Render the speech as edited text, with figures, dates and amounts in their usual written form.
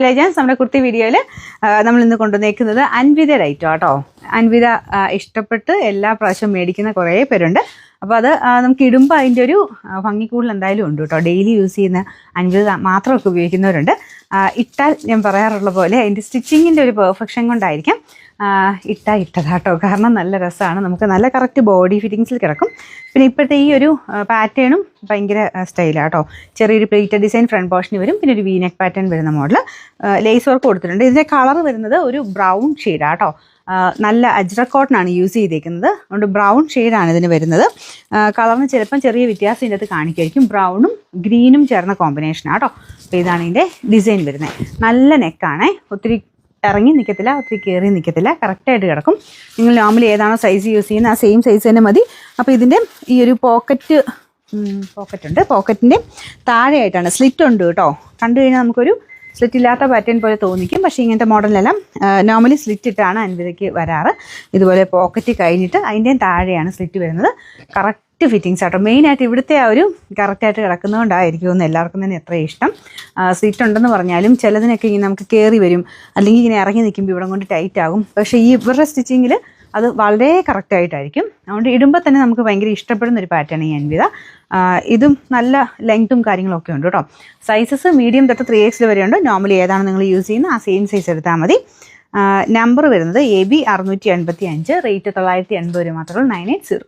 Legends നമ്മുടെ കുർത്തി വീഡിയോയിൽ നമ്മൾ ഇന്ന് കൊണ്ടുവന്നേക്കുന്നത് അൻവിതയുടെ ഐറ്റം കേട്ടോ. അൻവിത ഇഷ്ടപ്പെട്ട് എല്ലാ പ്രാവശ്യവും മേടിക്കുന്ന കുറേ പേരുണ്ട്. അപ്പോൾ അത് നമുക്ക് ഇടുമ്പോൾ അതിൻ്റെ ഒരു ഭംഗി കൂടുതൽ എന്തായാലും ഉണ്ട് കേട്ടോ. ഡെയിലി യൂസ് ചെയ്യുന്ന അൻവിത മാത്രമൊക്കെ ഉപയോഗിക്കുന്നവരുണ്ട്. ഇട്ടാൽ ഞാൻ പറയാറുള്ള പോലെ അതിൻ്റെ സ്റ്റിച്ചിങ്ങിൻ്റെ ഒരു പെർഫെക്ഷൻ കൊണ്ടായിരിക്കാം ഇട്ടതാട്ടോ. കാരണം നല്ല രസമാണ്, നമുക്ക് നല്ല കറക്റ്റ് ബോഡി ഫിറ്റിങ്സിൽ കിടക്കും. പിന്നെ ഇപ്പോഴത്തെ ഈ ഒരു പാറ്റേണും ഭയങ്കര സ്റ്റൈലാട്ടോ. ചെറിയൊരു പ്ലേറ്റഡ് ഡിസൈൻ ഫ്രണ്ട് പോർഷന് വരും. പിന്നെ ഒരു വീനെക്ക് പാറ്റേൺ വരുന്ന മോഡൽ ലേസ് വർക്ക് കൊടുത്തിട്ടുണ്ട്. ഇതിൻ്റെ കളർ വരുന്നത് ഒരു ബ്രൗൺ ഷെയ്ഡാട്ടോ. നല്ല അജ്രക് കോട്ടനാണ് യൂസ് ചെയ്തേക്കുന്നത്. അതുകൊണ്ട് ബ്രൗൺ ഷെയ്ഡാണ് ഇതിന് വരുന്നത്. കളറിന് ചിലപ്പം ചെറിയ വ്യത്യാസം ഇതിൻ്റെ അകത്ത് കാണിക്കുമായിരിക്കും. ബ്രൗണും ഗ്രീനും ചേർന്ന കോമ്പിനേഷനാട്ടോ. അപ്പോൾ ഇതാണ് ഇതിൻ്റെ ഡിസൈൻ വരുന്നത്. നല്ല നെക്കാണേ, ഒത്തിരി ഇറങ്ങി നിൽക്കത്തില്ല, ഒത്തിരി കയറി നിൽക്കത്തില്ല, കറക്റ്റായിട്ട് കിടക്കും. നിങ്ങൾ നോർമലി ഏതാണോ സൈസ് യൂസ് ചെയ്യുന്നത് ആ സെയിം സൈസ് തന്നെ മതി. അപ്പോൾ ഇതിൻ്റെ ഈ ഒരു പോക്കറ്റുണ്ട്. പോക്കറ്റിൻ്റെ താഴെയായിട്ടാണ് സ്ലിറ്റ് ഉണ്ട് കേട്ടോ. കണ്ടു കഴിഞ്ഞാൽ നമുക്കൊരു സ്ലിറ്റ് ഇല്ലാത്ത പാറ്റേൺ പോലെ തോന്നിക്കും. പക്ഷേ ഇങ്ങനത്തെ മോഡലെല്ലാം നോർമലി സ്ലിറ്റ് ഇട്ടാണ് അൻവിതയ്ക്ക് വരാറ്. ഇതുപോലെ പോക്കറ്റ് കഴിഞ്ഞിട്ട് അതിൻ്റെയും താഴെയാണ് സ്ലിറ്റ് വരുന്നത്. കറക്റ്റ് ഫിറ്റിങ്സ് ആട്ടോ. മെയിനായിട്ട് ഇവിടുത്തെ ആ ഒരു കറക്റ്റായിട്ട് കിടക്കുന്നതുകൊണ്ടായിരിക്കും എന്ന് എല്ലാവർക്കും തന്നെ എത്ര ഇഷ്ടം. സ്ലിറ്റ് ഉണ്ടെന്ന് പറഞ്ഞാലും ചിലതിനൊക്കെ ഇങ്ങനെ നമുക്ക് കയറി വരും, അല്ലെങ്കിൽ ഇങ്ങനെ ഇറങ്ങി നിൽക്കുമ്പോൾ ഇവിടെ കൊണ്ട് ടൈറ്റ് ആകും. പക്ഷേ ഈ ഇവരുടെ സ്റ്റിച്ചിങ്ങിൽ അത് വളരെ കറക്റ്റായിട്ടായിരിക്കും. അതുകൊണ്ട് ഇടുമ്പോൾ തന്നെ നമുക്ക് ഭയങ്കര ഇഷ്ടപ്പെടുന്ന ഒരു പാറ്റേൺ ഈ അൻവിത. ഇതും നല്ല ലെങ്ത്തും കാര്യങ്ങളൊക്കെ ഉണ്ട് കേട്ടോ. സൈസസ് മീഡിയം തൊട്ട് 3X വരെയുണ്ട്. നോർമലി ഏതാണ് നിങ്ങൾ യൂസ് ചെയ്യുന്നത് ആ സെയിം സൈസ് എടുത്താൽ മതി. നമ്പർ വരുന്നത് AB 685, റേറ്റ് 980 രൂപ മാത്രമേ 980.